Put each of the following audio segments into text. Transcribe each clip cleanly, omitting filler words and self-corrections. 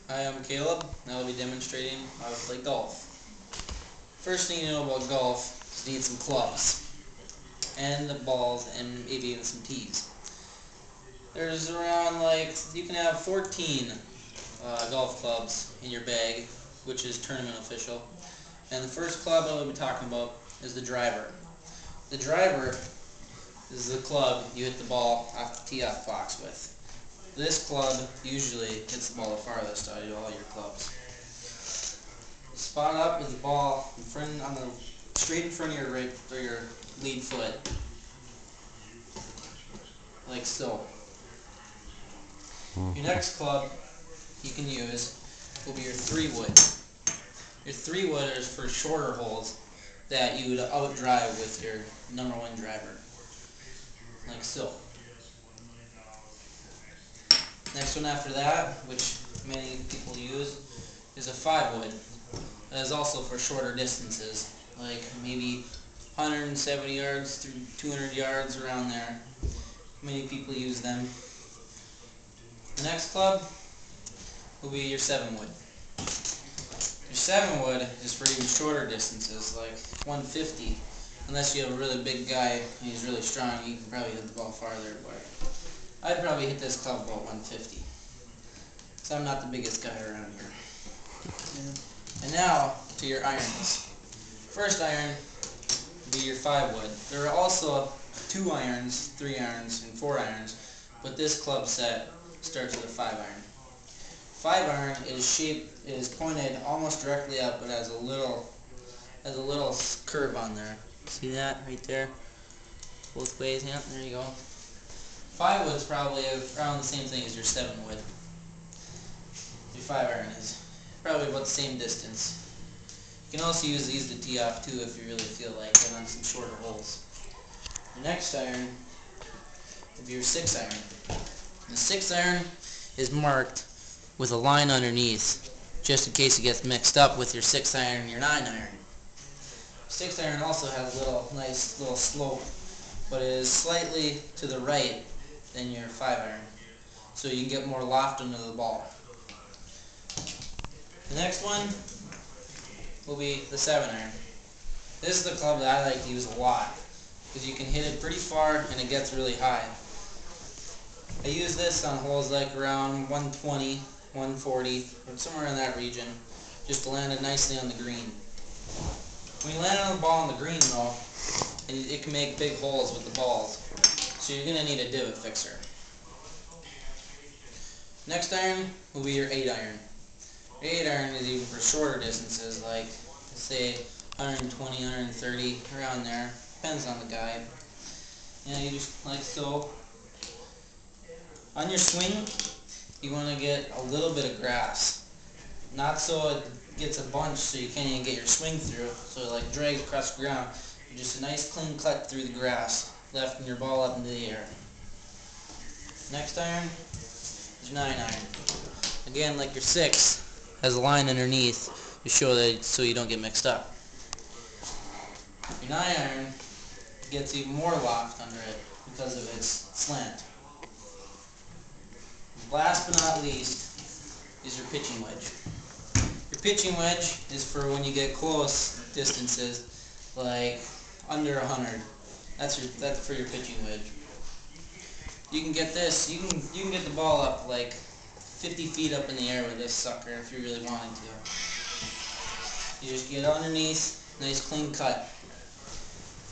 Hi, I'm Caleb, and I'll be demonstrating how to play golf. First thing you know about golf is you need some clubs, and the balls, and maybe even some tees. There's around, you can have 14 golf clubs in your bag, which is tournament official. And the first club I will be talking about is the driver. The driver is the club you hit the ball off the tee-off box with. This club usually hits the ball the farthest out of all your clubs. Spot up with the ball in front, straight in front of your your lead foot, like so. Your next club you can use will be your 3-wood. Your 3-wood is for shorter holes that you would out-drive with your number 1 driver, like so. Next one after that, which many people use, is a 5-wood. That is also for shorter distances, like maybe 170 yards through 200 yards, around there. Many people use them. The next club will be your 7-wood. Your 7-wood is for even shorter distances, like 150. Unless you have a really big guy and he's really strong, you can probably hit the ball farther, but I'd probably hit this club about 150. So I'm not the biggest guy around here. And now to your irons. First iron would be your 5-wood. There are also 2 irons, 3 irons, and 4 irons, but this club set starts with a 5-iron. 5-iron is pointed almost directly up, but has a little curve on there. See that right there? Both ways, yeah, there you go. 5-wood's probably around the same thing as your 7-wood. Your 5-iron is probably about the same distance. You can also use these to tee off too if you really feel like it on some shorter holes. Your next iron will be your 6-iron. The 6-iron is marked with a line underneath, just in case it gets mixed up with your 6-iron and your 9-iron. 6-iron also has a nice little slope, but it is slightly to the right than your 5-iron, so you can get more loft into the ball. The next one will be the 7-iron. This is the club that I like to use a lot, because you can hit it pretty far and it gets really high. I use this on holes like around 120, 140, or somewhere in that region, just to land it nicely on the green. When you land on the ball on the green though, it can make big holes with the balls, so you're going to need a divot fixer. Next iron will be your 8-iron. Your 8-iron is even for shorter distances, like say 120, 130, around there. Depends on the guy. You just like so. On your swing, you want to get a little bit of grass. Not so it gets a bunch so you can't even get your swing through, so it like drags across the ground. Just a nice clean cut through the grass, lifting your ball up into the air. Next iron is 9-iron. Again, like your 6, has a line underneath to show that so you don't get mixed up. Your 9-iron gets even more loft under it because of its slant. Last but not least is your pitching wedge. Your pitching wedge is for when you get close distances, like under 100. That's for your pitching wedge. You can get this. You can get the ball up like 50 feet up in the air with this sucker if you really wanted to. You just get underneath, nice clean cut.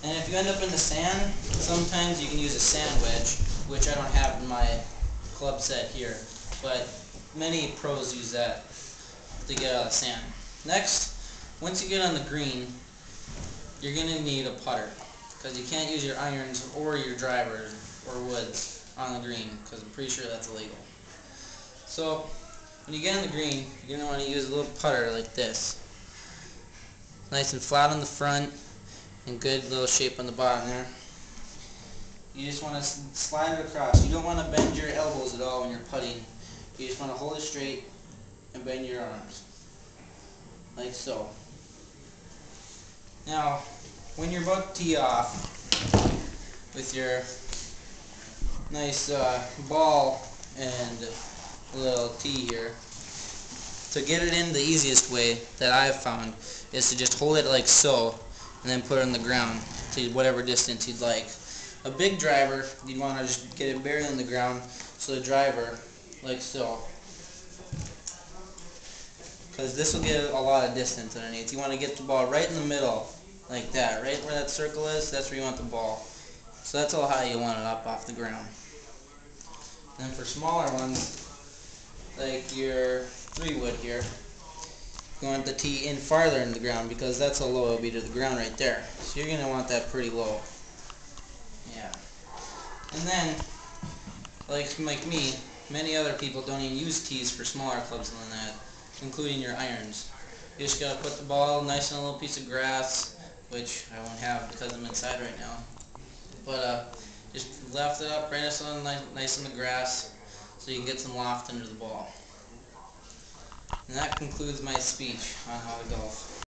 And if you end up in the sand, sometimes you can use a sand wedge, which I don't have in my club set here, but many pros use that to get out of the sand. Next, once you get on the green, you're going to need a putter, because you can't use your irons or your drivers or woods on the green, because I'm pretty sure that's illegal. So when you get on the green, you're going to want to use a little putter like this. Nice and flat on the front and good little shape on the bottom there. You just want to slide it across. You don't want to bend your elbows at all when you're putting. You just want to hold it straight and bend your arms, like so. Now, when you're about to tee off with your nice ball and little tee here, to get it in, the easiest way that I've found is to just hold it like so and then put it on the ground to whatever distance you'd like. A big driver, you'd want to just get it buried in the ground, so the driver, like so, because this will get a lot of distance underneath. You want to get the ball right in the middle, like that, right where that circle is, that's where you want the ball. So that's how high you want it up off the ground. And then for smaller ones, like your 3-wood here, you want the tee in farther in the ground because that's how low it'll be to the ground right there. So you're going to want that pretty low. Yeah. And then, like me, many other people don't even use tees for smaller clubs than that, including your irons. You just got to put the ball nice on a little piece of grass, which I won't have because I'm inside right now. But just lift it up right nice on the grass so you can get some loft under the ball. And that concludes my speech on how to golf.